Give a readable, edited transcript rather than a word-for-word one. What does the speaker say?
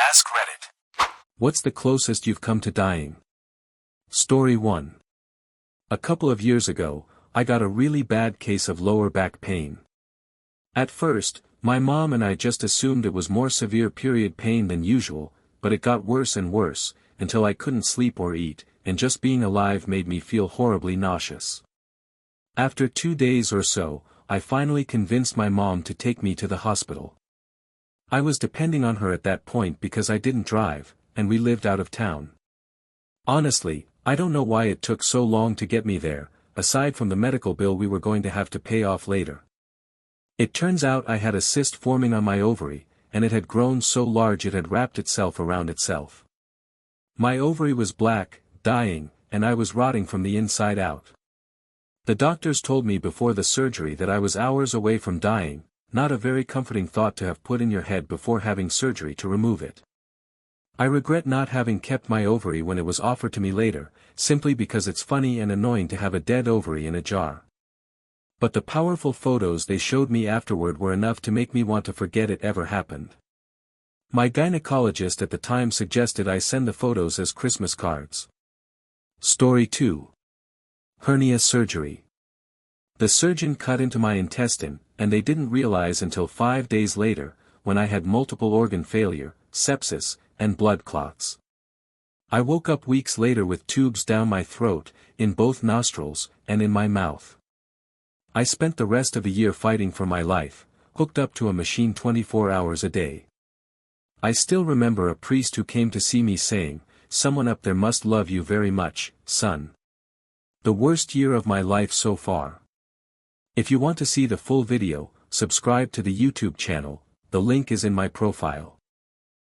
Ask Reddit. What's the closest you've come to dying? Story 1. A couple of years ago, I got a really bad case of lower back pain. At first, my mom and I just assumed it was more severe period pain than usual, but it got worse and worse, until I couldn't sleep or eat, and just being alive made me feel horribly nauseous. After 2 days or so, I finally convinced my mom to take me to the hospital. I was depending on her at that point because I didn't drive, and we lived out of town. Honestly, I don't know why it took so long to get me there, aside from the medical bill we were going to have to pay off later. It turns out I had a cyst forming on my ovary, and it had grown so large it had wrapped itself around itself. My ovary was black, dying, and I was rotting from the inside out. The doctors told me before the surgery that I was hours away from dying, not a very comforting thought to have put in your head before having surgery to remove it. I regret not having kept my ovary when it was offered to me later, simply because it's funny and annoying to have a dead ovary in a jar. But the powerful photos they showed me afterward were enough to make me want to forget it ever happened. My gynecologist at the time suggested I send the photos as Christmas cards. Story 2. Hernia surgery. The surgeon cut into my intestine, and they didn't realize until 5 days later, when I had multiple organ failure, sepsis, and blood clots. I woke up weeks later with tubes down my throat, in both nostrils, and in my mouth. I spent the rest of the year fighting for my life, hooked up to a machine 24 hours a day. I still remember a priest who came to see me saying, "Someone up there must love you very much, son." The worst year of my life so far. If you want to see the full video, subscribe to the YouTube channel, the link is in my profile.